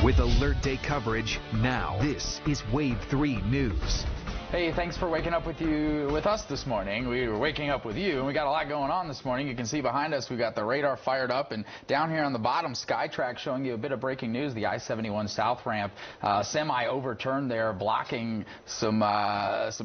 With Alert Day coverage now, this is Wave 3 News. Hey, thanks for waking up with us this morning. We were waking up with you, and we got a lot going on this morning. You can see behind us, we got the radar fired up, and down here on the bottom, SkyTrack showing you a bit of breaking news. The I-71 South ramp, semi overturned there, blocking some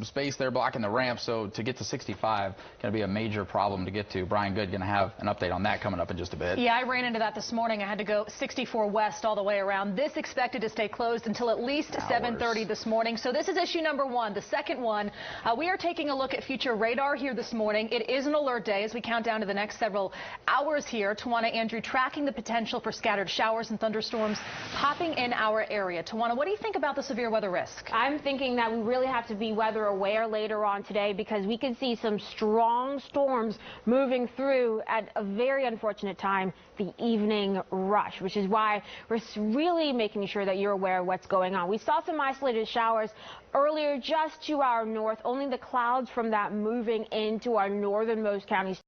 space there, blocking the ramp. So to get to 65, going to be a major problem to get to. Brian Good going to have an update on that coming up in just a bit. Yeah, I ran into that this morning. I had to go 64 west all the way around. This expected to stay closed until at least 7:30 this morning. So this is issue number one. The second one, we are taking a look at future radar here this morning. It is an alert day as we count down to the next several hours here. Tawana, Andrew, tracking the potential for scattered showers and thunderstorms popping in our area. Tawana, what do you think about the severe weather risk? I'm thinking that we really have to be weather aware later on today because we can see some strong storms moving through at a very unfortunate time, the evening rush, which is why we're really making sure that you're aware of what's going on. We saw some isolated showers earlier just to our north, only the clouds from that moving into our northernmost counties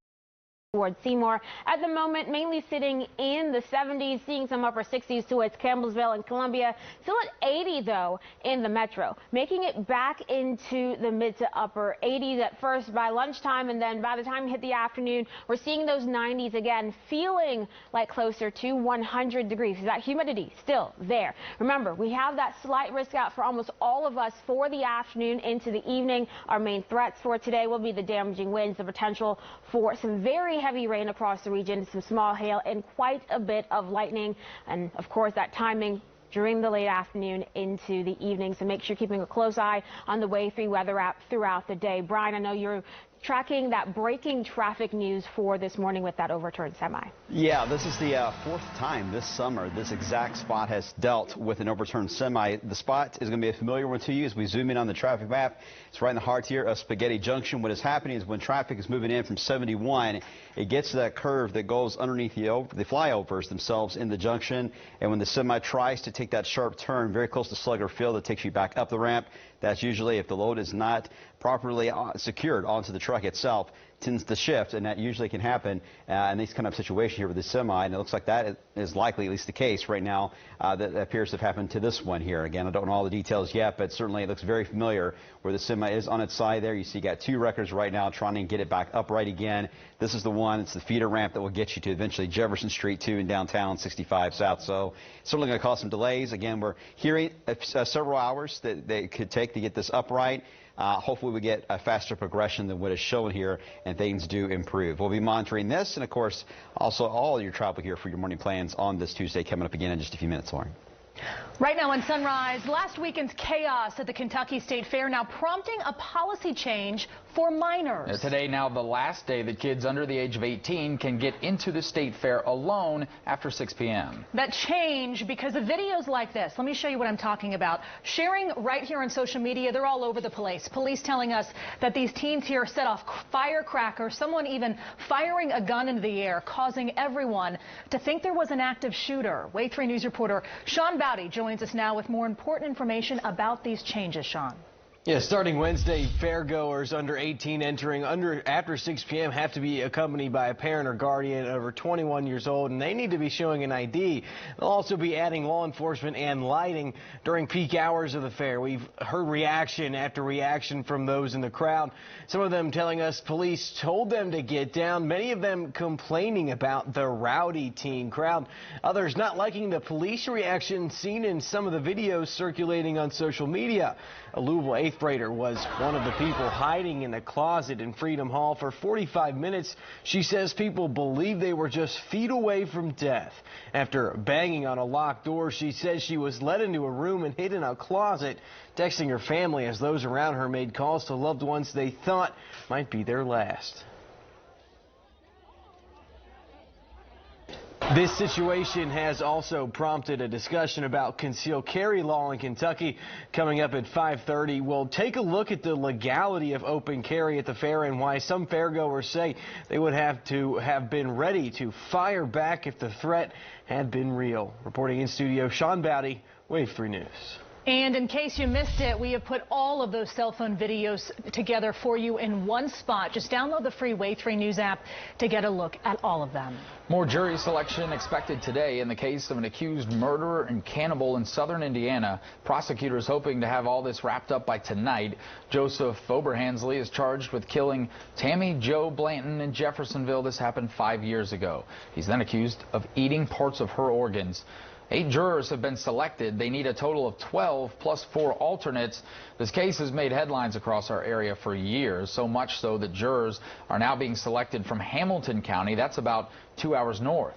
towards Seymour. At the moment, mainly sitting in the 70s, seeing some upper 60s towards Campbellsville and Columbia. Still at 80, though, in the metro, making it back into the mid to upper 80s at first by lunchtime, and then by the time we hit the afternoon, we're seeing those 90s again, feeling like closer to 100 degrees. That humidity still there. Remember, we have that slight risk out for almost all of us for the afternoon into the evening. Our main threats for today will be the damaging winds, the potential for some very heavy rain across the region, some small hail, and quite a bit of lightning. And of course, that timing during the late afternoon into the evening. So make sure you're keeping a close eye on the Wave 3 weather app throughout the day. Brian, I know you're tracking that breaking traffic news for this morning with that overturned semi. Yeah, this is the fourth time this summer this exact spot has dealt with an overturned semi. The spot is going to be a familiar one to you as we zoom in on the traffic map. It's right in the heart here of Spaghetti Junction. What is happening is when traffic is moving in from 71, it gets to that curve that goes underneath the flyovers themselves in the junction. And when the semi tries to take that sharp turn very close to Slugger Field, it takes you back up the ramp. That's usually if the load is not properly secured onto the truck itself, tends to shift, and that usually can happen in this kind of situation here with the semi, and it looks like that is likely at least the case right now. That appears to have happened to this one here. Again, I don't know all the details yet, but certainly it looks very familiar where the semi is on its side there. You see you got two wreckers right now trying to get it back upright again. This is the one, it's the feeder ramp that will get you to eventually Jefferson Street 2 in downtown 65 South. So certainly going to cause some delays. Again, we're hearing several hours that it could take to get this upright. Hopefully we get a faster progression than what is shown here and things do improve. We'll be monitoring this and, of course, also all your travel here for your morning plans on this Tuesday coming up again in just a few minutes, Lauren. Right now on Sunrise, last weekend's chaos at the Kentucky State Fair now prompting a policy change for minors. Today, now the last day that kids under the age of 18 can get into the state fair alone after 6 p.m. That change because of videos like this. Let me show you what I'm talking about. Sharing right here on social media, they're all over the place. Police telling us that these teens here set off firecrackers, someone even firing a gun into the air, causing everyone to think there was an active shooter. Wave 3 News reporter Sean Bowdy joins us now with more important information about these changes. Sean. Yeah, starting Wednesday, fairgoers under 18 entering after 6 p.m. have to be accompanied by a parent or guardian over 21 years old, and they need to be showing an ID. They'll also be adding law enforcement and lighting during peak hours of the fair. We've heard reaction after reaction from those in the crowd, some of them telling us police told them to get down, many of them complaining about the rowdy teen crowd, others not liking the police reaction seen in some of the videos circulating on social media. A Louisville 8th grader was one of the people hiding in a closet in Freedom Hall for 45 minutes. She says people believe they were just feet away from death. After banging on a locked door, she says she was led into a room and hid in a closet, texting her family as those around her made calls to loved ones they thought might be their last. This situation has also prompted a discussion about concealed carry law in Kentucky. Coming up at 5:30, we'll take a look at the legality of open carry at the fair and why some fairgoers say they would have to have been ready to fire back if the threat had been real. Reporting in studio, Sean Bowdy, Wave 3 News. And in case you missed it, we have put all of those cell phone videos together for you in one spot. Just download the free Wave 3 News app to get a look at all of them. More jury selection expected today in the case of an accused murderer and cannibal in southern Indiana. Prosecutors hoping to have all this wrapped up by tonight. Joseph Oberhansley is charged with killing Tammy Jo Blanton in Jeffersonville. This happened 5 years ago. He's then accused of eating parts of her organs. 8 jurors have been selected. They need a total of 12 plus 4 alternates. This case has made headlines across our area for years, so much so that jurors are now being selected from Hamilton County. That's about 2 hours north.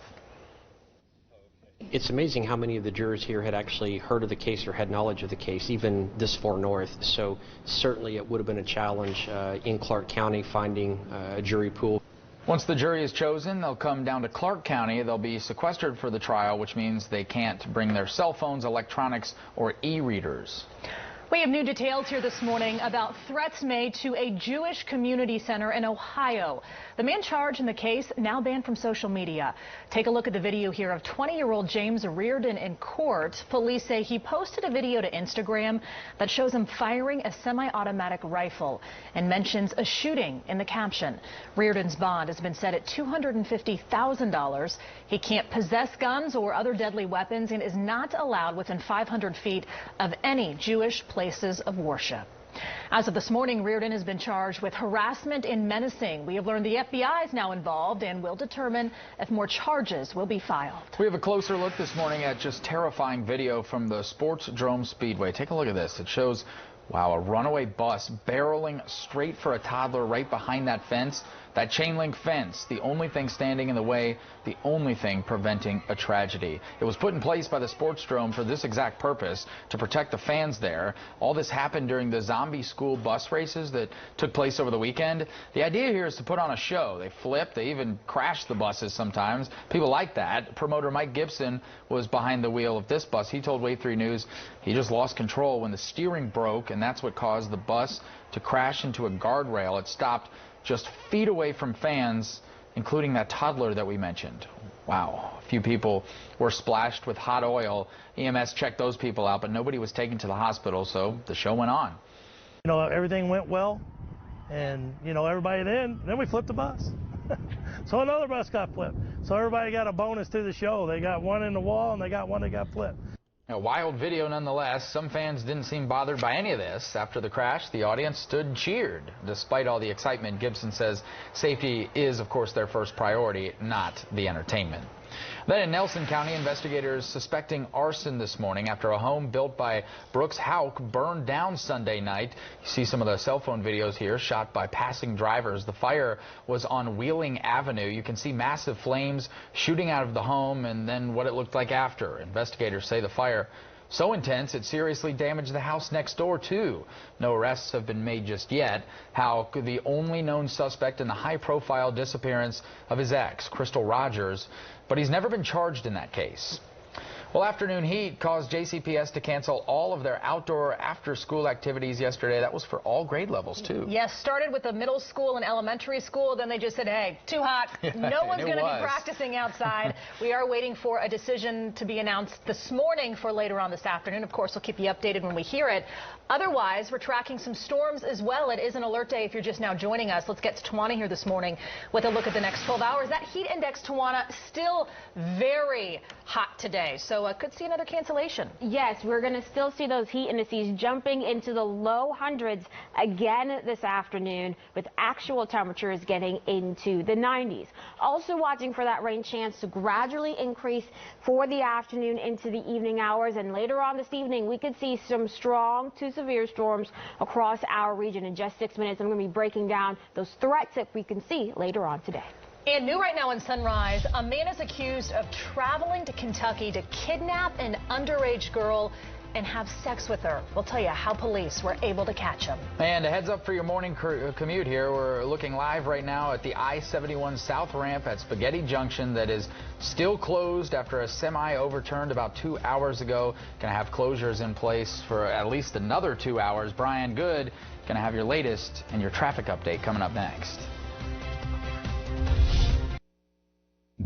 It's amazing how many of the jurors here had actually heard of the case or had knowledge of the case, even this far north. So certainly it would have been a challenge in Clark County finding a jury pool. Once the jury is chosen, they'll come down to Clark County. They'll be sequestered for the trial, which means they can't bring their cell phones, electronics, or e-readers. We have new details here this morning about threats made to a Jewish community center in Ohio. The man charged in the case now banned from social media. Take a look at the video here of 20-year-old James Reardon in court. Police say he posted a video to Instagram that shows him firing a semi-automatic rifle and mentions a shooting in the caption. Reardon's bond has been set at $250,000. He can't possess guns or other deadly weapons and is not allowed within 500 feet of any Jewish places of worship. As of this morning, Reardon has been charged with harassment and menacing. We have learned the FBI is now involved and will determine if more charges will be filed. We have a closer look this morning at just terrifying video from the Sportsdrome Speedway. Take a look at this. It shows, wow, a runaway bus barreling straight for a toddler right behind that fence. That chain link fence, the only thing standing in the way, the only thing preventing a tragedy. It was put in place by the Sportsdrome for this exact purpose, to protect the fans there. All this happened during the zombie school bus races that took place over the weekend. The idea here is to put on a show. They flip, they even crash the buses sometimes. People like that. Promoter Mike Gibson was behind the wheel of this bus. He told Wave 3 News he just lost control when the steering broke, and that's what caused the bus to crash into a guardrail. It stopped just feet away from fans, including that toddler that we mentioned. Wow. A few people were splashed with hot oil. EMS checked those people out, but nobody was taken to the hospital, so the show went on. You know, everything went well, and, you know, everybody then we flipped the bus. So another bus got flipped. So everybody got a bonus to the show. They got one in the wall, and they got one that got flipped. A wild video nonetheless. Some fans didn't seem bothered by any of this. After the crash, the audience stood and cheered. Despite all the excitement, Gibson says safety is, of course, their first priority, not the entertainment. Then in Nelson County, investigators suspecting arson this morning after a home built by Brooks Houck burned down Sunday night. You see some of the cell phone videos here shot by passing drivers. The fire was on Wheeling Avenue. You can see massive flames shooting out of the home and then what it looked like after. Investigators say the fire so intense it seriously damaged the house next door, too. No arrests have been made just yet. Houck, the only known suspect in the high-profile disappearance of his ex, Crystal Rogers, but he's never been charged in that case. Well, afternoon heat caused JCPS to cancel all of their outdoor after-school activities yesterday. That was for all grade levels, too. Yes, started with the middle school and elementary school. Then they just said, hey, too hot. No one's going to be practicing outside. We are waiting for a decision to be announced this morning for later on this afternoon. Of course, we'll keep you updated when we hear it. Otherwise, we're tracking some storms as well. It is an alert day if you're just now joining us. Let's get to Tawana here this morning with a look at the next 12 hours. That heat index, Tawana, still very hot today. So could see another cancellation. Yes, we're going to still see those heat indices jumping into the low hundreds again this afternoon, with actual temperatures getting into the 90s. Also watching for that rain chance to gradually increase for the afternoon into the evening hours, and later on this evening we could see some strong to severe storms across our region. In just 6 minutes, I'm going to be breaking down those threats that we can see later on today. And new right now in Sunrise, a man is accused of traveling to Kentucky to kidnap an underage girl and have sex with her. We'll tell you how police were able to catch him. And a heads up for your morning commute here. We're looking live right now at the I-71 South Ramp at Spaghetti Junction that is still closed after a semi overturned about 2 hours ago. Going to have closures in place for at least another 2 hours. Brian Good going to have your latest and your traffic update coming up next.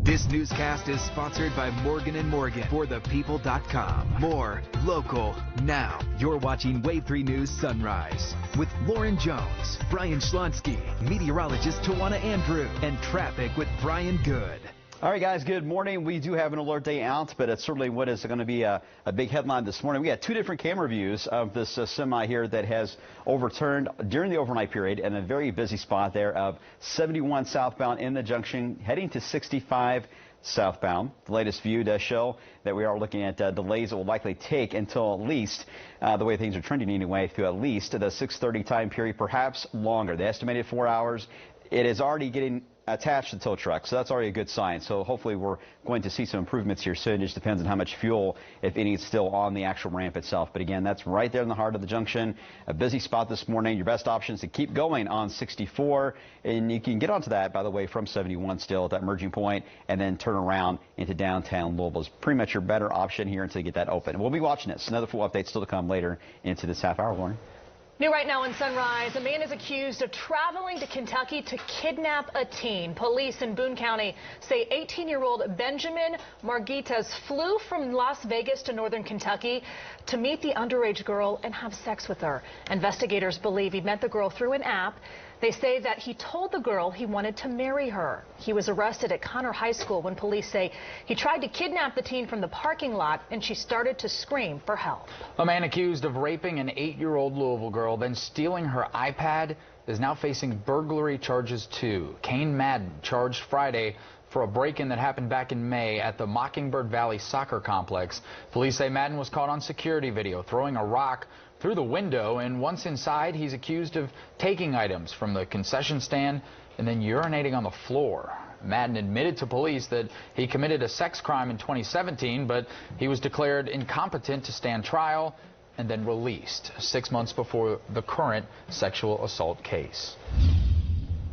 This newscast is sponsored by Morgan & Morgan for thepeople.com. More local now. You're watching Wave 3 News Sunrise with Lauren Jones, Brian Schlonsky, meteorologist Tawana Andrew, and traffic with Brian Good. All right, guys, good morning. We do have an alert day out, but it's certainly what is going to be a big headline this morning. We got two different camera views of this semi here that has overturned during the overnight period in a very busy spot there of 71 southbound in the junction, heading to 65 southbound. The latest view does show that we are looking at delays that will likely take until at least, the way things are trending anyway, through at least the 6:30 time period, perhaps longer. The estimated 4 hours. It is already getting attached to the tow truck, so that's already a good sign. So hopefully we're going to see some improvements here soon. It just depends on how much fuel, if any, is still on the actual ramp itself. But again, that's right there in the heart of the junction. A busy spot this morning. Your best option is to keep going on 64, and you can get onto that, by the way, from 71 still at that merging point, and then turn around into downtown Louisville. Is pretty much your better option here until you get that open. We'll be watching this. Another full update still to come later into this half hour, Lauren. New right now in Sunrise, a man is accused of traveling to Kentucky to kidnap a teen. Police in Boone County say 18-year-old Benjamin Margitas flew from Las Vegas to northern Kentucky to meet the underage girl and have sex with her. Investigators believe he met the girl through an app. They say that he told the girl he wanted to marry her. He was arrested at Connor High School when police say he tried to kidnap the teen from the parking lot and she started to scream for help. A man accused of raping an 8-year-old Louisville girl, then stealing her iPad, is now facing burglary charges too. Kane Madden charged Friday for a break-in that happened back in May at the Mockingbird Valley Soccer Complex. Police say Madden was caught on security video throwing a rock through the window, and once inside, he's accused of taking items from the concession stand and then urinating on the floor. Madden admitted to police that he committed a sex crime in 2017, but he was declared incompetent to stand trial and then released 6 months before the current sexual assault case.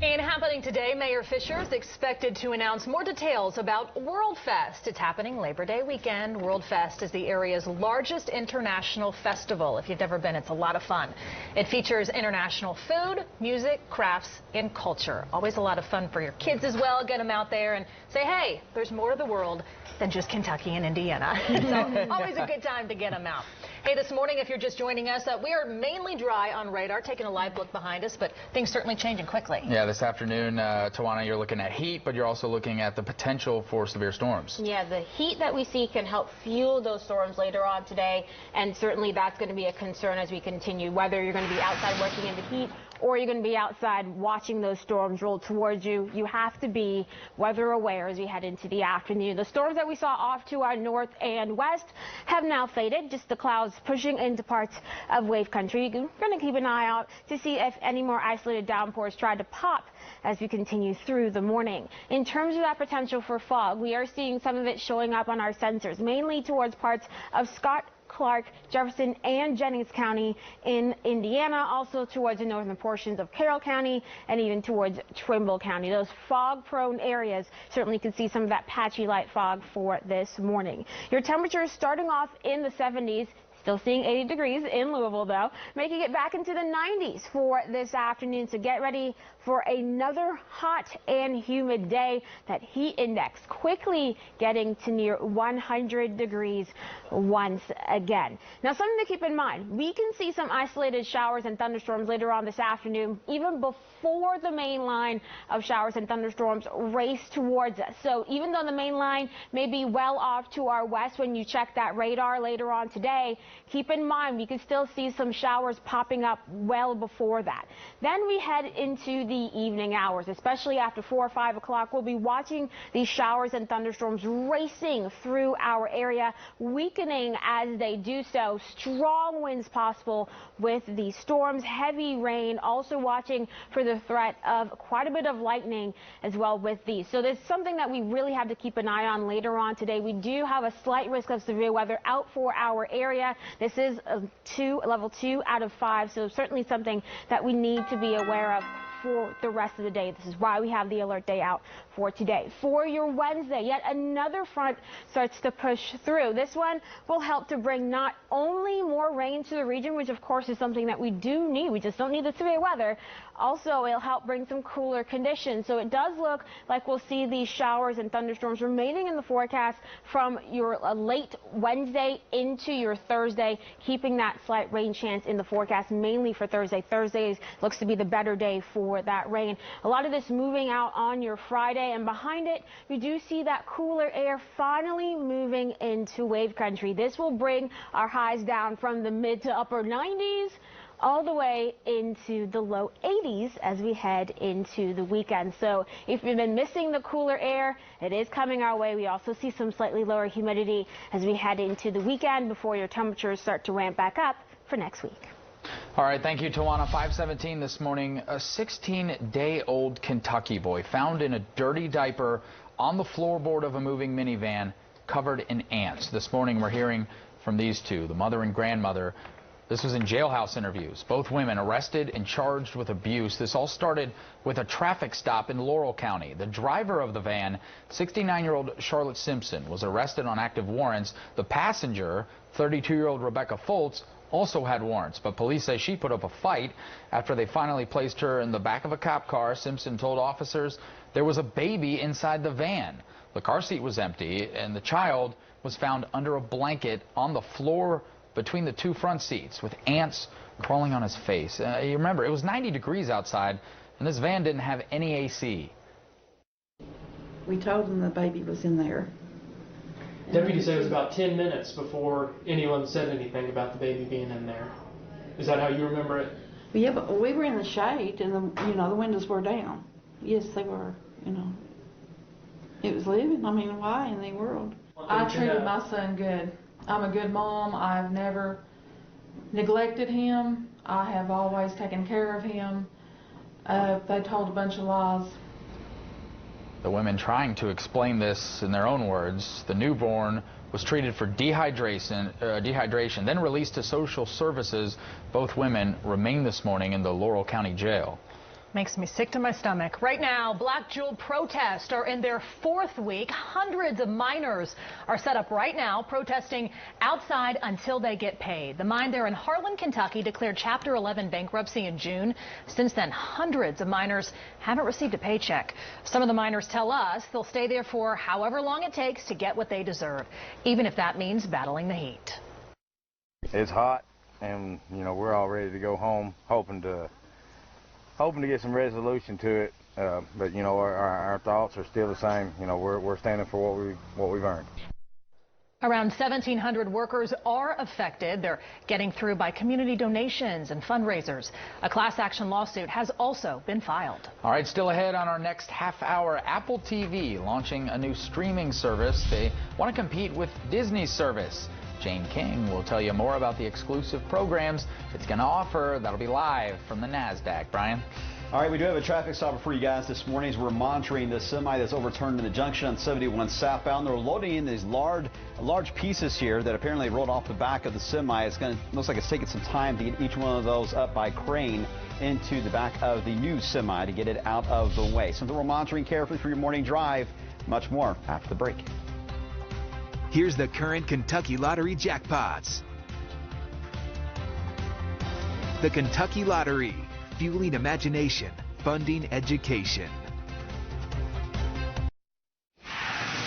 And happening today, Mayor Fisher is expected to announce more details about World Fest. It's happening Labor Day weekend. World Fest is the area's largest international festival. If you've never been, it's a lot of fun. It features international food, music, crafts, and culture. Always a lot of fun for your kids as well. Get them out there and say, hey, there's more to the world than just Kentucky and Indiana. So always a good time to get them out. Hey, this morning, if you're just joining us, we are mainly dry on radar, taking a live look behind us, but things certainly changing quickly. Yeah, this afternoon, Tawana, you're looking at heat, but you're also looking at the potential for severe storms. Yeah, the heat that we see can help fuel those storms later on today, and certainly that's going to be a concern as we continue, whether you're going to be outside working in the heat or you're going to be outside watching those storms roll towards you. You have to be weather aware as we head into the afternoon. The storms that we saw off to our north and west have now faded, just the clouds pushing into parts of wave country. You're going to keep an eye out to see if any more isolated downpours try to pop as we continue through the morning. In terms of that potential for fog, we are seeing some of it showing up on our sensors, mainly towards parts of Scott, Clark, Jefferson, and Jennings County in Indiana, also towards the northern portions of Carroll County and even towards Trimble County. Those fog-prone areas certainly can see some of that patchy light fog for this morning. Your temperatures starting off in the 70s. Still seeing 80 degrees in Louisville, though, making it back into the 90s for this afternoon. So get ready for another hot and humid day. That heat index quickly getting to near 100 degrees once again. Now, something to keep in mind, we can see some isolated showers and thunderstorms later on this afternoon, even before the main line of showers and thunderstorms race towards us. So even though the main line may be well off to our west when you check that radar later on today, keep in mind we can still see some showers popping up well before that. Then we head into the evening hours, especially after 4 or 5 o'clock. We'll be watching these showers and thunderstorms racing through our area, weakening as they do so. Strong winds possible with these storms, heavy rain, also watching for the threat of quite a bit of lightning as well with these. So there's something that we really have to keep an eye on later on today. We do have a slight risk of severe weather out for our area. This is a level 2 out of 5, so certainly something that we need to be aware of for the rest of the day. This is why we have the alert day out for today. For your Wednesday, yet another front starts to push through. This one will help to bring not only more rain to the region, which of course is something that we do need. We just don't need the severe weather. Also, it'll help bring some cooler conditions. So it does look like we'll see these showers and thunderstorms remaining in the forecast from your late Wednesday into your Thursday, keeping that slight rain chance in the forecast mainly for Thursday. Thursday looks to be the better day for that rain. A lot of this moving out on your Friday, and behind it, we do see that cooler air finally moving into wave country. This will bring our highs down from the mid to upper 90s all the way into the low 80s as we head into the weekend. So if you've been missing the cooler air, it is coming our way. We also see some slightly lower humidity as we head into the weekend before your temperatures start to ramp back up for next week. All right, thank you, Tawana. 5:17 this morning. A 16-day-old Kentucky boy found in a dirty diaper on the floorboard of a moving minivan covered in ants. This morning we're hearing from these two, the mother and grandmother. This was in jailhouse interviews. Both women arrested and charged with abuse. This all started with a traffic stop in Laurel County. The driver of the van, 69-year-old Charlotte Simpson, was arrested on active warrants. The passenger, 32-year-old Rebecca Foltz, also had warrants, but police say she put up a fight after they finally placed her in the back of a cop car. Simpson told officers there was a baby inside the van. The car seat was empty, and the child was found under a blanket on the floor between the two front seats with ants crawling on his face. You remember, it was 90 degrees outside, and this van didn't have any AC. We told them the baby was in there. Deputy said it was about 10 minutes before anyone said anything about the baby being in there. Is that how you remember it? Well, yeah, but we were in the shade, and the windows were down. Yes, they were. It was living. I mean, why in the world? I treated my son good. I'm a good mom. I've never neglected him. I have always taken care of him. They told a bunch of lies. The women trying to explain this in their own words. The newborn was treated for dehydration, then released to social services. Both women remain this morning in the Laurel County Jail. Makes me sick to my stomach. Right now, Black Jewel protests are in their 4th week. Hundreds of miners are set up right now protesting outside until they get paid. The mine there in Harlan, Kentucky declared Chapter 11 bankruptcy in June. Since then, hundreds of miners haven't received a paycheck. Some of the miners tell us they'll stay there for however long it takes to get what they deserve, even if that means battling the heat. It's hot, and we're all ready to go home, hoping to get some resolution to it, but our thoughts are still the same. We're standing for what we've earned. Around 1,700 workers are affected. They're getting through by community donations and fundraisers. A class action lawsuit has also been filed. All right, still ahead on our next half hour, Apple TV launching a new streaming service. They want to compete with Disney's service. Jane King will tell you more about the exclusive programs it's going to offer. That'll be live from the NASDAQ. Brian? All right, we do have a traffic stop for you guys this morning as we're monitoring the semi that's overturned in the junction on 71 southbound. They're loading in these large pieces here that apparently rolled off the back of the semi. Looks like it's taking some time to get each one of those up by crane into the back of the new semi to get it out of the way. Something we're monitoring carefully for your morning drive. Much more after the break. Here's the current Kentucky Lottery jackpots. The Kentucky Lottery, fueling imagination, funding education.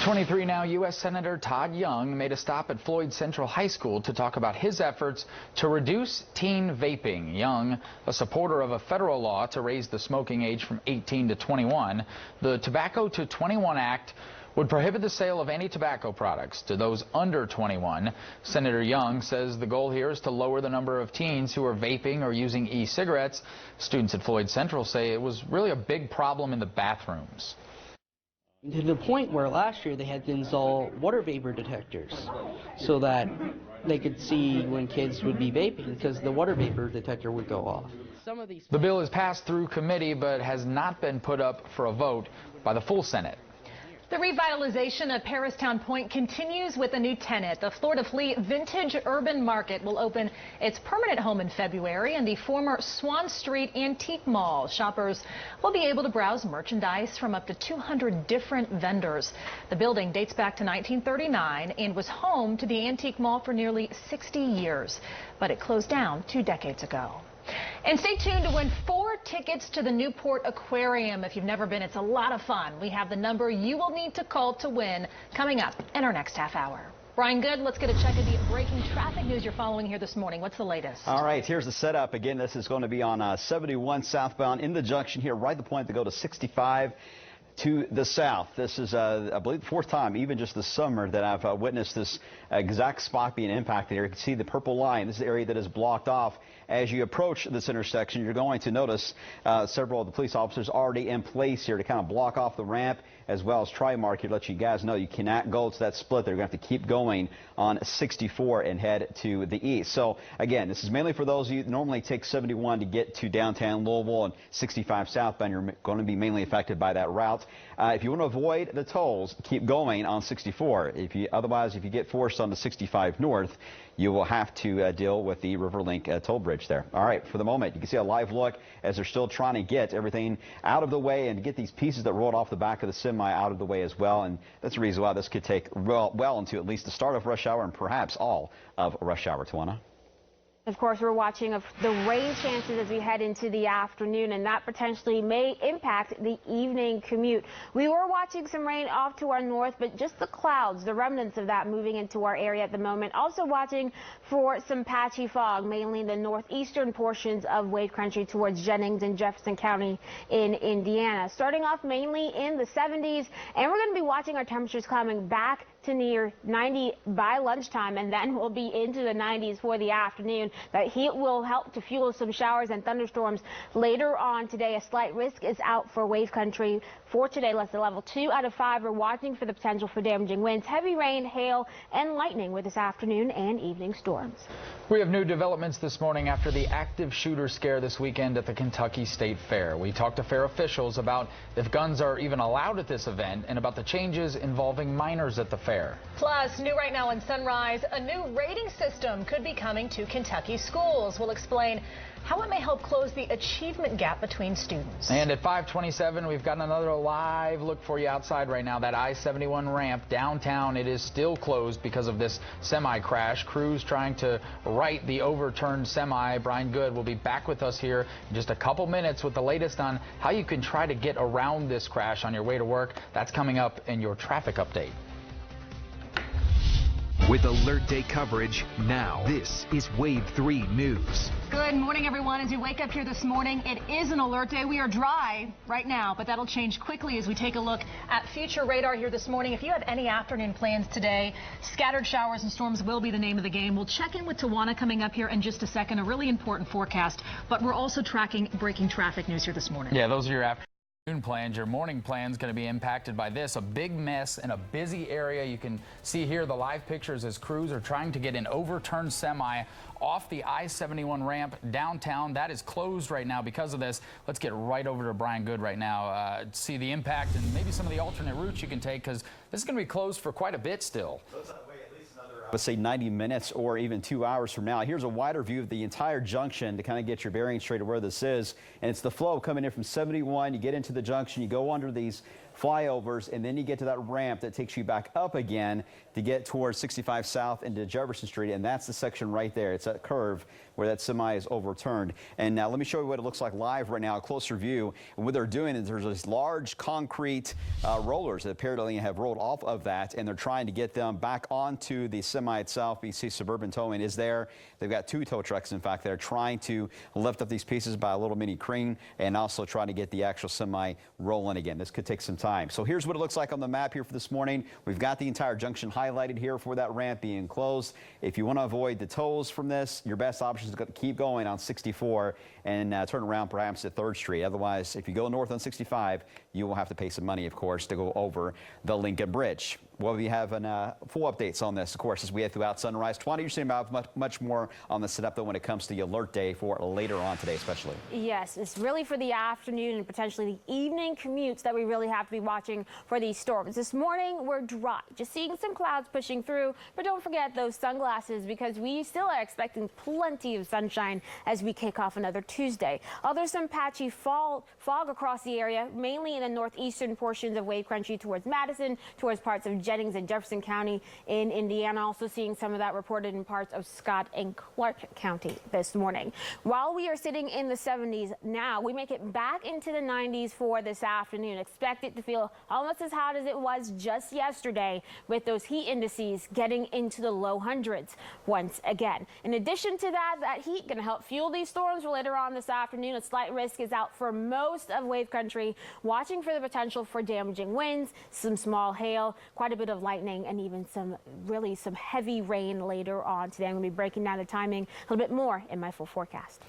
23 now, U.S. Senator Todd Young made a stop at Floyd Central High School to talk about his efforts to reduce teen vaping. Young, a supporter of a federal law to raise the smoking age from 18 to 21, the Tobacco to 21 Act would prohibit the sale of any tobacco products to those under 21. Senator Young says the goal here is to lower the number of teens who are vaping or using e-cigarettes. Students at Floyd Central say it was really a big problem in the bathrooms. To the point where last year they had to install water vapor detectors so that they could see when kids would be vaping because the water vapor detector would go off. The bill is passed through committee but has not been put up for a vote by the full Senate. The revitalization of Paristown Point continues with a new tenant. The Fleur de Lis Vintage Urban Market will open its permanent home in February in the former Swan Street Antique Mall. Shoppers will be able to browse merchandise from up to 200 different vendors. The building dates back to 1939 and was home to the Antique Mall for nearly 60 years, but it closed down 2 decades ago. And stay tuned to win 4 tickets to the Newport Aquarium. If you've never been, it's a lot of fun. We have the number you will need to call to win coming up in our next half hour. Brian Good, let's get a check of the breaking traffic news you're following here this morning. What's the latest? All right, here's the setup. Again, this is going to be on 71 southbound in the junction here, right at the point to go to 65. To the south. This is, I believe, the 4th time, even just this summer, that I've witnessed this exact spot being impacted here. You can see the purple line. This is the area that is blocked off. As you approach this intersection, you're going to notice several of the police officers already in place here to kind of block off the ramp, as well as Trimark here to let you guys know you cannot go to that split. They're going to have to keep going on 64 and head to the east. So, again, this is mainly for those of you that normally take 71 to get to downtown Louisville, and 65 southbound. You're going to be mainly affected by that route. If you want to avoid the tolls, keep going on 64. Otherwise, if you get forced on the 65 north, you will have to deal with the Riverlink toll bridge there. All right, for the moment, you can see a live look as they're still trying to get everything out of the way and get these pieces that rolled off the back of the semi out of the way as well. And that's the reason why this could take well into at least the start of rush hour and perhaps all of rush hour. Tawana? Of course, we're watching the rain chances as we head into the afternoon, and that potentially may impact the evening commute. We were watching some rain off to our north, but just the clouds, the remnants of that moving into our area at the moment. Also watching for some patchy fog, mainly in the northeastern portions of Wave Country towards Jennings and Jefferson County in Indiana. Starting off mainly in the 70s, and we're going to be watching our temperatures climbing back to near 90 by lunchtime, and then we'll be into the 90s for the afternoon. That heat will help to fuel some showers and thunderstorms later on today. A slight risk is out for Wave Country for today. Less than level 2 out of 5 are watching for the potential for damaging winds, heavy rain, hail, and lightning with this afternoon and evening storms. We have new developments this morning after the active shooter scare this weekend at the Kentucky State Fair. We talked to fair officials about if guns are even allowed at this event and about the changes involving minors at the fair. Plus, new right now on Sunrise, a new rating system could be coming to Kentucky schools. We'll explain how it may help close the achievement gap between students. And at 5:27, we've got another live look for you outside right now. That I-71 ramp downtown, it is still closed because of this semi crash. Crews trying to right the overturned semi. Brian Good will be back with us here in just a couple minutes with the latest on how you can try to get around this crash on your way to work. That's coming up in your traffic update. With Alert Day coverage now, this is Wave 3 News. Good morning, everyone. As you wake up here this morning, it is an alert day. We are dry right now, but that'll change quickly as we take a look at future radar here this morning. If you have any afternoon plans today, scattered showers and storms will be the name of the game. We'll check in with Tawana coming up here in just a second, a really important forecast, but we're also tracking breaking traffic news here this morning. Yeah, those are your afternoon plans. Your morning plan's going to be impacted by this. A big mess in a busy area. You can see here the live pictures as crews are trying to get an overturned semi off the I-71 ramp downtown. That is closed right now because of this. Let's get right over to Brian Good right now, see the impact and maybe some of the alternate routes you can take, because this is going to be closed for quite a bit still. Let's say 90 minutes or even 2 hours from now. Here's a wider view of the entire junction to kind of get your bearings straight of where this is. And it's the flow coming in from 71. You get into the junction, you go under these flyovers, and then you get to that ramp that takes you back up again to get towards 65 South into Jefferson Street, and that's the section right there. It's that curve where that semi is overturned. And now let me show you what it looks like live right now, a closer view. And what they're doing is there's these large concrete rollers that apparently have rolled off of that, and they're trying to get them back onto the semi itself. You see Suburban Towing is there. They've got 2 tow trucks, in fact, that are trying to lift up these pieces by a little mini crane and also trying to get the actual semi rolling again. This could take some time. So here's what it looks like on the map here for this morning. We've got the entire junction highlighted here for that ramp being closed. If you want to avoid the tolls from this, your best option is to keep going on 64 and turn around perhaps at 3rd Street. Otherwise, if you go north on 65, you will have to pay some money, of course, to go over the Lincoln Bridge. We'll be having full updates on this, of course, as we head throughout Sunrise. Twana, you're seeing about much more on the setup, though, when it comes to the alert day for later on today, especially. Yes, it's really for the afternoon and potentially the evening commutes that we really have to be watching for these storms. This morning, we're dry, just seeing some clouds pushing through, but don't forget those sunglasses because we still are expecting plenty of sunshine as we kick off another Tuesday. Although some patchy fog across the area, mainly in the northeastern portions of wave country towards Madison, towards parts of Jennings and Jefferson County in Indiana. Also seeing some of that reported in parts of Scott and Clark County this morning. While we are sitting in the 70s now, we make it back into the 90s for this afternoon. Expect it to feel almost as hot as it was just yesterday, with those heat indices getting into the low hundreds once again. In addition to that heat going to help fuel these storms for later on this afternoon. A slight risk is out for most of wave country, watching for the potential for damaging winds, some small hail, quite a bit of lightning, and even some heavy rain later on today. I'm going to be breaking down the timing a little bit more in my full forecast.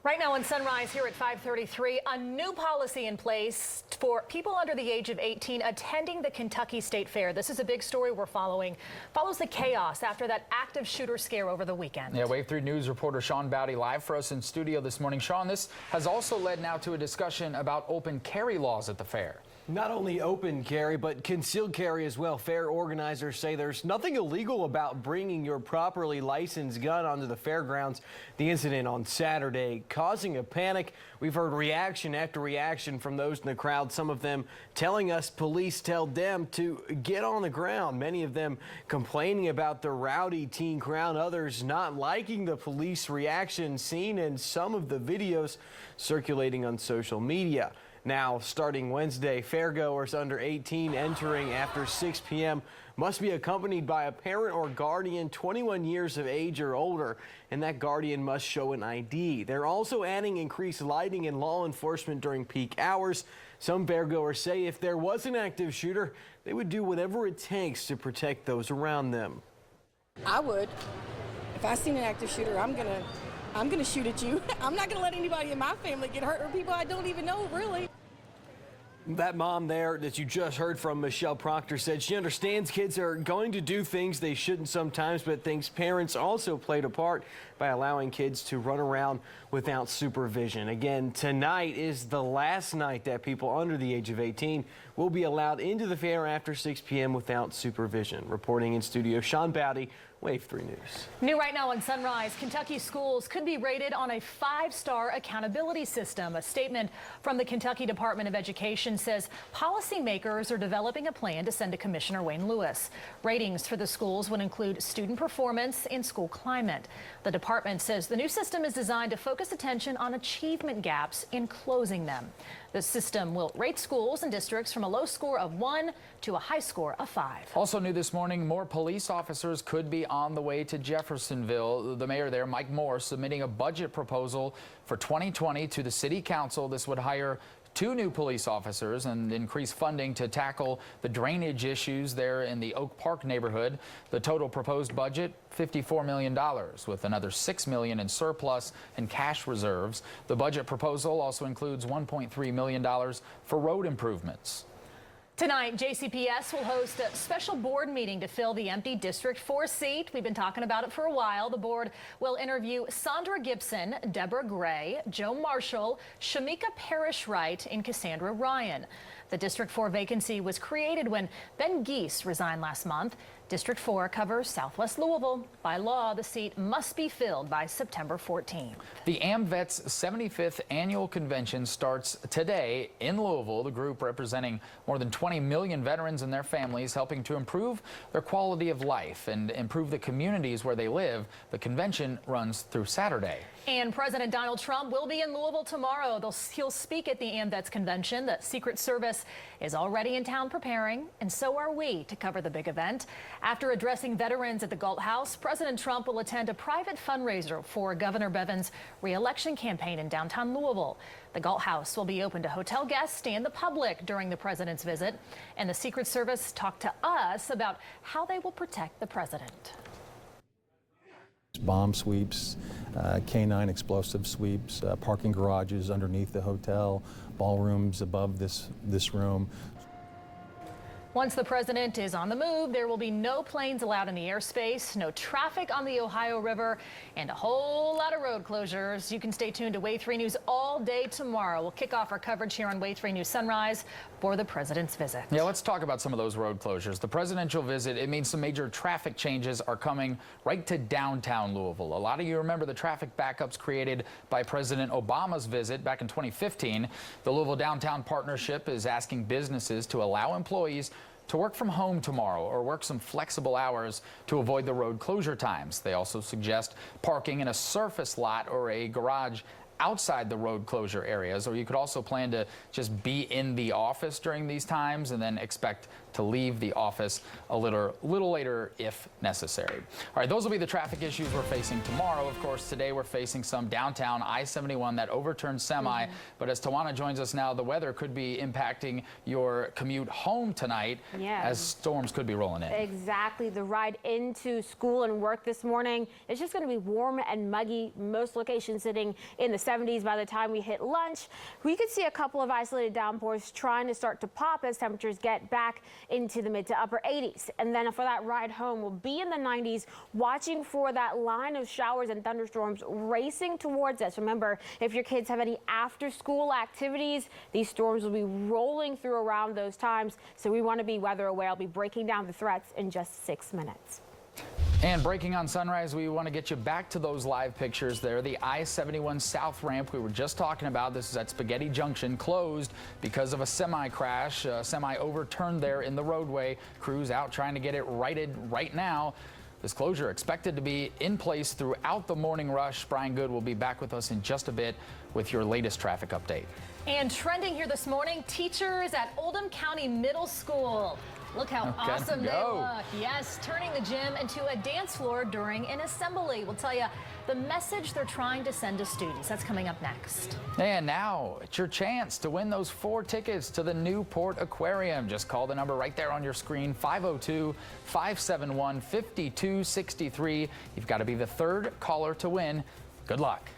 Right now on Sunrise here at 5:33, a new policy in place for people under the age of 18 attending the Kentucky State Fair. This is a big story we're following. Follows the chaos after that active shooter scare over the weekend. Yeah, Wave 3 News reporter Sean Bowdy live for us in studio this morning. Sean, this has also led now to a discussion about open carry laws at the fair. Not only open carry, but concealed carry as well. Fair organizers say there's nothing illegal about bringing your properly licensed gun onto the fairgrounds. The incident on Saturday causing a panic. We've heard reaction after reaction from those in the crowd, some of them telling us police tell them to get on the ground. Many of them complaining about the rowdy teen crowd, others not liking the police reaction seen in some of the videos circulating on social media. Now, starting Wednesday, fairgoers under 18 entering after 6 p.m. must be accompanied by a parent or guardian 21 years of age or older, and that guardian must show an ID. They're also adding increased lighting and law enforcement during peak hours. Some fairgoers say if there was an active shooter, they would do whatever it takes to protect those around them. I would. If I seen an active shooter, I'm gonna shoot at you. I'm not gonna let anybody in my family get hurt or people I don't even know, really. That mom there that you just heard from, Michelle Proctor, said she understands kids are going to do things they shouldn't sometimes, but thinks parents also played a part by allowing kids to run around without supervision. Again, tonight is the last night that people under the age of 18 will be allowed into the fair after 6 p.m. without supervision. Reporting in studio, Sean Bowdy, Wave 3 News. New right now on Sunrise, Kentucky schools could be rated on a 5-star accountability system. A statement from the Kentucky Department of Education says policymakers are developing a plan to send to Commissioner Wayne Lewis. Ratings for the schools would include student performance and school climate. The department says the new system is designed to focus attention on achievement gaps in closing them. The system will rate schools and districts from a low score of 1 to a high score of 5. Also new this morning, more police officers could be on the way to Jeffersonville. The mayor there, Mike Moore, submitting a budget proposal for 2020 to the city council. This would hire 2 new police officers and increase funding to tackle the drainage issues there in the Oak Park neighborhood. The total proposed budget, $54 million, with another $6 million in surplus and cash reserves. The budget proposal also includes $1.3 million for road improvements. Tonight, JCPS will host a special board meeting to fill the empty District 4 seat. We've been talking about it for a while. The board will interview Sandra Gibson, Deborah Gray, Joe Marshall, Shamika Parrish-Wright, and Cassandra Ryan. The District 4 vacancy was created when Ben Geese resigned last month. District 4 covers Southwest Louisville. By law, the seat must be filled by September 14th. The AMVETS 75th annual convention starts today in Louisville. The group representing more than 20 million veterans and their families, helping to improve their quality of life and improve the communities where they live. The convention runs through Saturday. And President Donald Trump will be in Louisville tomorrow. He'll speak at the AMVETS convention. The Secret Service is already in town preparing, and so are we to cover the big event. After addressing veterans at the Galt House, President Trump will attend a private fundraiser for Governor Bevin's re-election campaign in downtown Louisville. The Galt House will be open to hotel guests and the public during the president's visit. And the Secret Service talked to us about how they will protect the president. Bomb sweeps, K9 explosive sweeps, parking garages underneath the hotel, ballrooms above this room. Once the president is on the move, there will be no planes allowed in the airspace, no traffic on the Ohio River, and a whole lot of road closures. You can stay tuned to Wave 3 News all day tomorrow. We'll kick off our coverage here on Wave 3 News Sunrise for the president's visit. Yeah, let's talk about some of those road closures. The presidential visit, it means some major traffic changes are coming right to downtown Louisville. A lot of you remember the traffic backups created by President Obama's visit back in 2015. The Louisville Downtown Partnership is asking businesses to allow employees to work from home tomorrow or work some flexible hours to avoid the road closure times. They also suggest parking in a surface lot or a garage outside the road closure areas, or you could also plan to just be in the office during these times and then expect to leave the office a little later if necessary. All right, those will be the traffic issues we're facing tomorrow. Of course, today we're facing some downtown I-71, that overturned semi. But as Tawana joins us now, the weather could be impacting your commute home tonight as storms could be rolling in. Exactly. The ride into school and work this morning, it's just going to be warm and muggy. Most locations sitting in the 70s by the time we hit lunch. We could see a couple of isolated downpours trying to start to pop as temperatures get back into the mid to upper 80s. And then for that ride home, we'll be in the 90s, watching for that line of showers and thunderstorms racing towards us. Remember, if your kids have any after school activities, these storms will be rolling through around those times. So we want to be weather aware. I'll be breaking down the threats in just 6 minutes. And breaking on Sunrise, we want to get you back to those live pictures there. The I-71 South ramp we were just talking about. This is at Spaghetti Junction, closed because of a semi crash. Semi overturned there in the roadway. Crews out trying to get it righted right now. This closure expected to be in place throughout the morning rush. Brian Good will be back with us in just a bit with your latest traffic update. And trending here this morning, teachers at Oldham County Middle School. Look how awesome they look. Yes, turning the gym into a dance floor during an assembly. We'll tell you the message they're trying to send to students. That's coming up next. And now it's your chance to win those 4 tickets to the Newport Aquarium. Just call the number right there on your screen, 502-571-5263. You've got to be the 3rd caller to win. Good luck.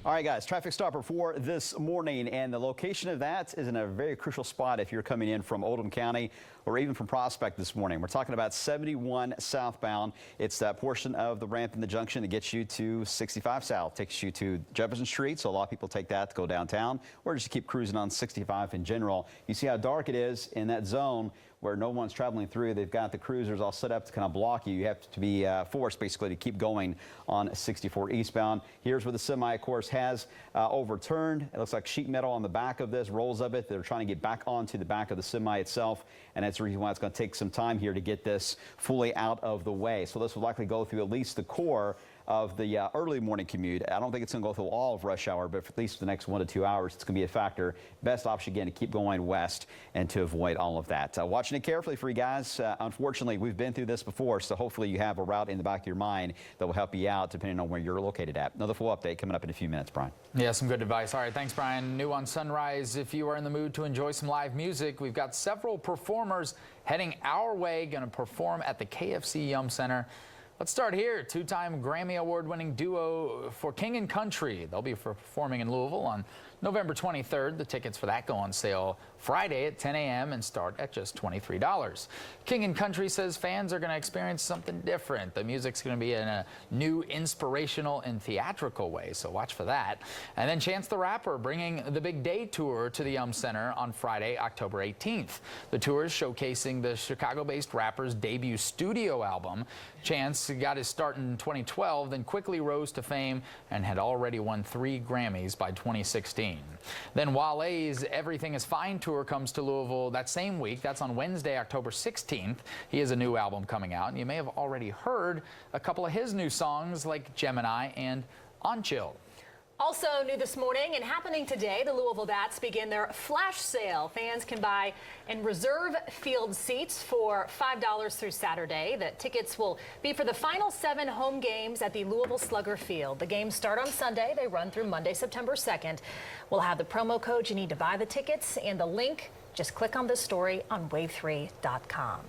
All right, guys, traffic stopper for this morning, and the location of that is in a very crucial spot if you're coming in from Oldham County or even from Prospect this morning. We're talking about 71 southbound. It's that portion of the ramp in the junction that gets you to 65 south, takes you to Jefferson Street, so a lot of people take that to go downtown, or just keep cruising on 65 in general. You see how dark it is in that zone where no one's traveling through. They've got the cruisers all set up to kind of block you. You have to be forced basically to keep going on 64 eastbound. Here's where the semi, of course, has overturned. It looks like sheet metal on the back of this, rolls of it. They're trying to get back onto the back of the semi itself, and that's the reason why it's going to take some time here to get this fully out of the way. So this will likely go through at least the core of the early morning commute. I don't think it's going to go through all of rush hour, but for at least the next 1 to 2 hours, it's going to be a factor. Best option, again, to keep going west and to avoid all of that. Watching it carefully for you guys. Unfortunately, we've been through this before, so hopefully you have a route in the back of your mind that will help you out depending on where you're located at. Another full update coming up in a few minutes, Brian. Yeah, some good advice. All right, thanks, Brian. New on Sunrise, if you are in the mood to enjoy some live music, we've got several performers heading our way, going to perform at the KFC Yum Center. Let's start here. 2-time Grammy Award-winning duo for King and Country. They'll be performing in Louisville on November 23rd. The tickets for that go on sale Friday at 10 a.m. and start at just $23. King and Country says fans are going to experience something different. The music's going to be in a new inspirational and theatrical way, so watch for that. And then Chance the Rapper bringing the Big Day Tour to the Yum Center on Friday, October 18th. The tour is showcasing the Chicago-based rapper's debut studio album. Chance got his start in 2012, then quickly rose to fame and had already won 3 Grammys by 2016. Then Wale's Everything Is Fine tour comes to Louisville that same week. That's on Wednesday, October 16th. He has a new album coming out, and you may have already heard a couple of his new songs like Gemini and On Chill. Also new this morning and happening today, the Louisville Bats begin their flash sale. Fans can buy and reserve field seats for $5 through Saturday. The tickets will be for the final 7 home games at the Louisville Slugger Field. The games start on Sunday. They run through Monday, September 2nd. We'll have the promo code you need to buy the tickets and the link. Just click on this story on wave3.com.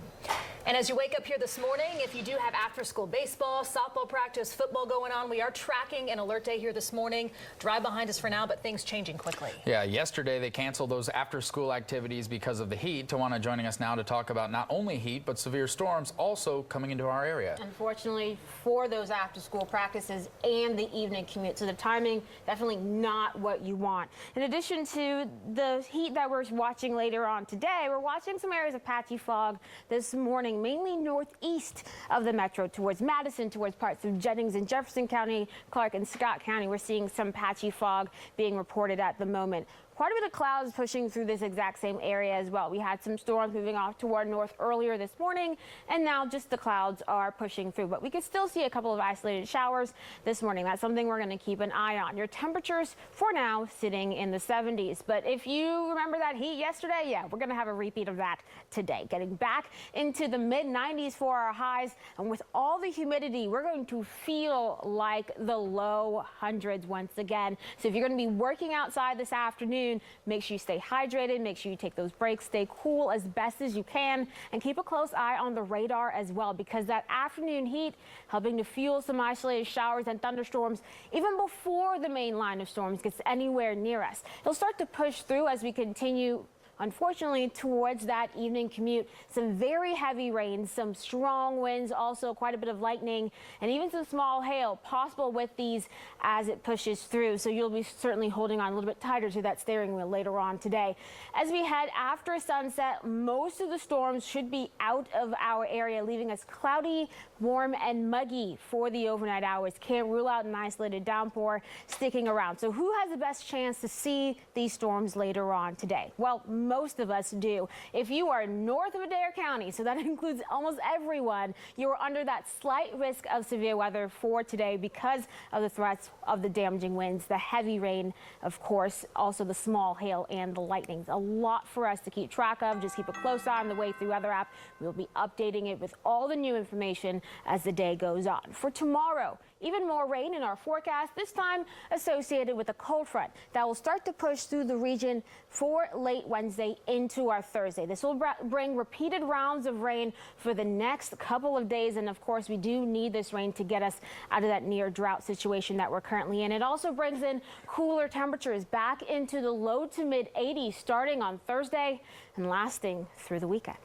And as you wake up here this morning, if you do have after-school baseball, softball practice, football going on, we are tracking an alert day here this morning. Dry behind us for now, but things changing quickly. Yeah, yesterday they canceled those after-school activities because of the heat. Tawana joining us now to talk about not only heat, but severe storms also coming into our area. Unfortunately for those after-school practices and the evening commute, so the timing definitely not what you want. In addition to the heat that we're watching later on today, we're watching some areas of patchy fog this morning, mainly northeast of the metro, towards Madison, towards parts of Jennings and Jefferson County, Clark and Scott County. We're seeing some patchy fog being reported at the moment. Quite a bit of clouds pushing through this exact same area as well. We had some storms moving off toward north earlier this morning, and now just the clouds are pushing through. But we could still see a couple of isolated showers this morning. That's something we're going to keep an eye on. Your temperatures for now sitting in the 70s. But if you remember that heat yesterday, yeah, we're going to have a repeat of that today. Getting back into the mid-90s for our highs. And with all the humidity, we're going to feel like the low hundreds once again. So if you're going to be working outside this afternoon, make sure you stay hydrated, make sure you take those breaks, stay cool as best as you can, and keep a close eye on the radar as well, because that afternoon heat helping to fuel some isolated showers and thunderstorms even before the main line of storms gets anywhere near us. It'll start to push through as we continue, unfortunately, towards that evening commute. Some very heavy rain, some strong winds, also quite a bit of lightning, and even some small hail possible with these as it pushes through. So you'll be certainly holding on a little bit tighter to that steering wheel later on today. As we head after sunset, most of the storms should be out of our area, leaving us cloudy, warm, and muggy for the overnight hours. Can't rule out an isolated downpour sticking around. So who has the best chance to see these storms later on today? Well, most of us do. If you are north of Adair County, so that includes almost everyone, you are under that slight risk of severe weather for today because of the threats of the damaging winds, the heavy rain, of course, also the small hail and the lightning. A lot for us to keep track of. Just keep a close eye on the Way Through Weather app. We'll be updating it with all the new information as the day goes on. For tomorrow, even more rain in our forecast, this time associated with a cold front that will start to push through the region for late Wednesday into our Thursday. This will bring repeated rounds of rain for the next couple of days. And of course, we do need this rain to get us out of that near drought situation that we're currently in. It also brings in cooler temperatures back into the low to mid 80s starting on Thursday and lasting through the weekend.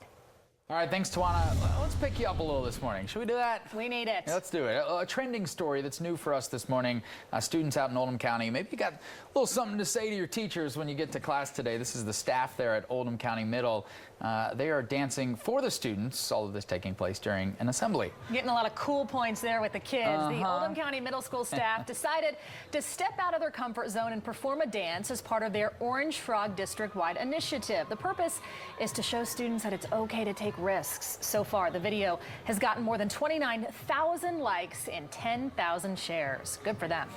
All right, thanks, Tawana. Let's pick you up a little this morning. Should we do that? We need it. Yeah, let's do it. A trending story that's new for us this morning. Students out in Oldham County, maybe you got a little something to say to your teachers when you get to class today. This is the staff there at Oldham County Middle. They are dancing for the students, all of this taking place during an assembly. Getting a lot of cool points there with the kids. The Oldham County Middle School staff decided to step out of their comfort zone and perform a dance as part of their Orange Frog district-wide initiative. The purpose is to show students that it's okay to take risks. So far, the video has gotten more than 29,000 likes and 10,000 shares. Good for them.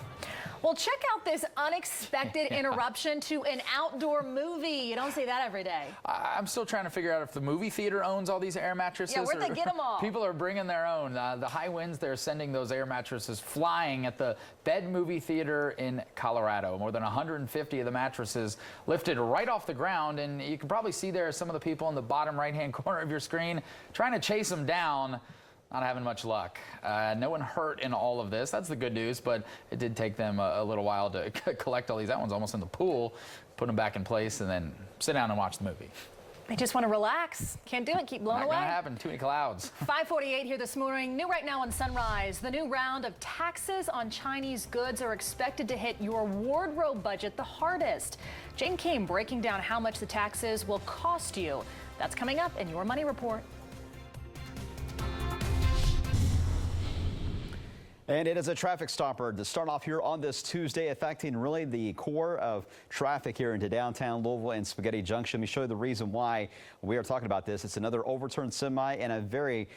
Well, check out this unexpected interruption to an outdoor movie. You don't see that every day. I'm still trying to figure out if the movie theater owns all these air mattresses. Yeah, where'd they get them all? People are bringing their own. The high winds, they're sending those air mattresses flying at the Bed Movie Theater in Colorado. More than 150 of the mattresses lifted right off the ground, and you can probably see there some of the people in the bottom right-hand corner of your screen trying to chase them down. Not having much luck. No one hurt in all of this. That's the good news, but it did take them a little while to collect all these. That one's almost in the pool, put them back in place, and then sit down and watch the movie. They just want to relax. Can't do it. Keep blowing away. Not gonna happen. Too many clouds. 5:48 here this morning. New right now on Sunrise. The new round of taxes on Chinese goods are expected to hit your wardrobe budget the hardest. Jane Kim breaking down how much the taxes will cost you. That's coming up in your Money Report. And it is a traffic stopper to start off here on this Tuesday, affecting really the core of traffic here into downtown Louisville and Spaghetti Junction. Let me show you the reason why we are talking about this. It's another overturned semi and a very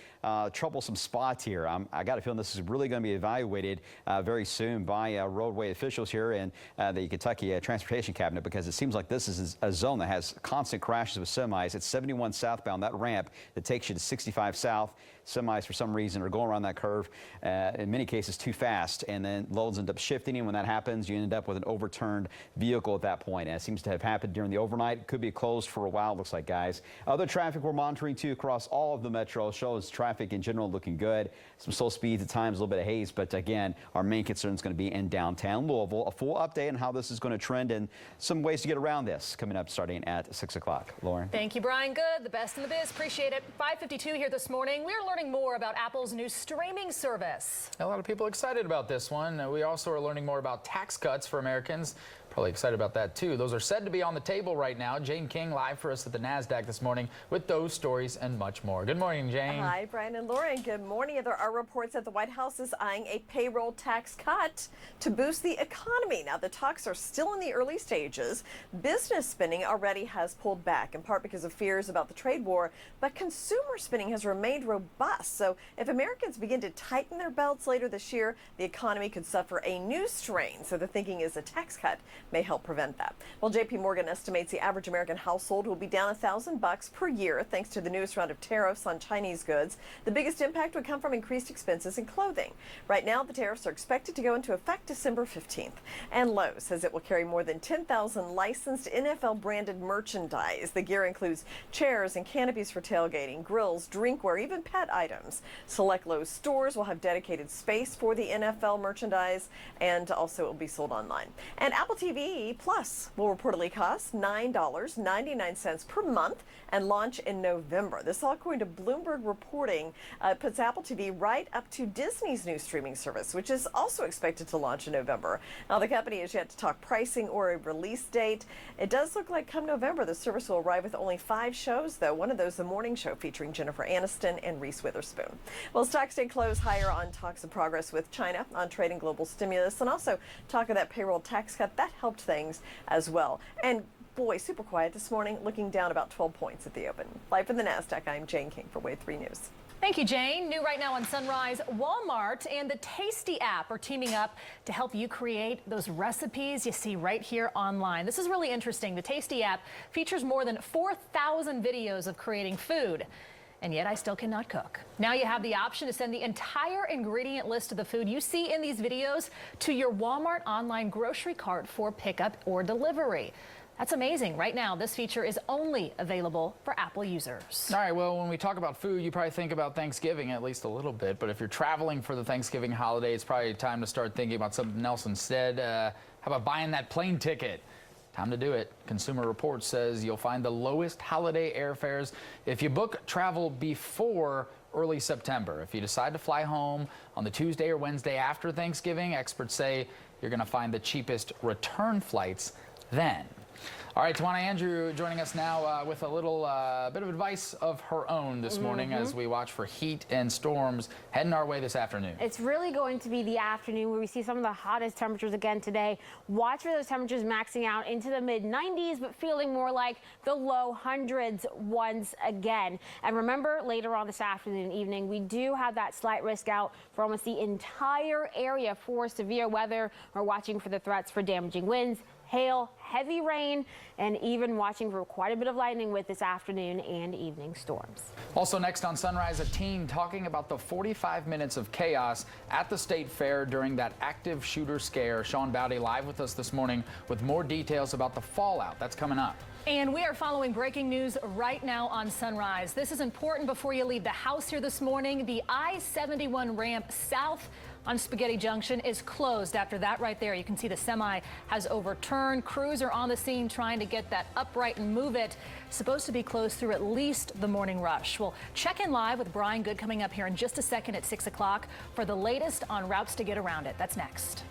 troublesome spot here. I got a feeling this is really going to be evaluated very soon by roadway officials here and the Kentucky Transportation Cabinet, because it seems like this is a zone that has constant crashes with semis. It's 71 southbound, that ramp that takes you to 65 south. semis, for some reason, are going around that curve, in many cases too fast, and then loads end up shifting, and when that happens, you end up with an overturned vehicle at that point. And it seems to have happened during the overnight. Could be closed for a while, looks like, guys. Other traffic we're monitoring, too, across all of the metro shows traffic in general looking good. Some slow speeds at times, a little bit of haze, but again, our main concern is going to be in downtown Louisville. A full update on how this is going to trend and some ways to get around this coming up starting at 6 o'clock. Lauren. Thank you, Brian. Good. The best in the biz. Appreciate it. 5:52 here this morning. We're learning more about Apple's new streaming service. A lot of people excited about this one. We also are learning more about tax cuts for Americans. Probably excited about that, too. Those are said to be on the table right now. Jane King live for us at the NASDAQ this morning with those stories and much more. Good morning, Jane. Hi, Brian and Lauren. Good morning. There are reports that the White House is eyeing a payroll tax cut to boost the economy. Now, the talks are still in the early stages. Business spending already has pulled back, in part because of fears about the trade war, but consumer spending has remained robust. So if Americans begin to tighten their belts later this year, the economy could suffer a new strain. So the thinking is a tax cut may help prevent that. Well, J.P. Morgan estimates the average American household will be down $1,000 per year thanks to the newest round of tariffs on Chinese goods. The biggest impact would come from increased expenses in clothing. Right now, the tariffs are expected to go into effect December 15th. And Lowe's says it will carry more than 10,000 licensed NFL-branded merchandise. The gear includes chairs and canopies for tailgating, grills, drinkware, even pet items. Select Lowe's stores will have dedicated space for the NFL merchandise, and also it will be sold online. And Apple TV Plus will reportedly cost $9.99 per month and launch in November. This all according to Bloomberg reporting. Puts Apple TV right up to Disney's new streaming service, which is also expected to launch in November. Now, the company has yet to talk pricing or a release date. It does look like come November, the service will arrive with only 5 shows, though. One of those, The Morning Show, featuring Jennifer Aniston and Reese Witherspoon. Well, stocks stay close higher on talks of progress with China on trade and global stimulus, and also talk of that payroll tax cut that helped things as well. And boy, super quiet this morning, looking down about 12 points at the open. Live from the NASDAQ, I'm Jane King for Wave 3 News. Thank you, Jane. New right now on Sunrise, Walmart and the Tasty app are teaming up to help you create those recipes you see right here online. This is really interesting. The Tasty app features more than 4,000 videos of creating food. And yet I still cannot cook. Now you have the option to send the entire ingredient list of the food you see in these videos to your Walmart online grocery cart for pickup or delivery. That's amazing. Right now, this feature is only available for Apple users. All right, well, when we talk about food, you probably think about Thanksgiving at least a little bit. But if you're traveling for the Thanksgiving holiday, it's probably time to start thinking about something else instead. How about buying that plane ticket? Time to do it. Consumer Reports says you'll find the lowest holiday airfares if you book travel before early September. If you decide to fly home on the Tuesday or Wednesday after Thanksgiving, experts say you're going to find the cheapest return flights then. All right, Tawana Andrew joining us now with a little bit of advice of her own this morning as we watch for heat and storms heading our way this afternoon. It's really going to be the afternoon where we see some of the hottest temperatures again today. Watch for those temperatures maxing out into the mid-90s, but feeling more like the low hundreds once again. And remember, later on this afternoon and evening, we do have that slight risk out for almost the entire area for severe weather. We're watching for the threats for damaging winds, hail, heavy rain, and even watching for quite a bit of lightning with this afternoon and evening storms. Also next on Sunrise, a team talking about the 45 minutes of chaos at the State Fair during that active shooter scare. Sean Bowdy live with us this morning with more details about the fallout. That's coming up. And we are following breaking news right now on Sunrise. This is important before you leave the house here this morning. The I-71 ramp south on Spaghetti Junction is closed. After that right there, you can see the semi has overturned. Crews are on the scene trying to get that upright and move it. Supposed to be closed through at least the morning rush. We'll check in live with Brian Good coming up here in just a second at 6 o'clock for the latest on routes to get around it. That's next.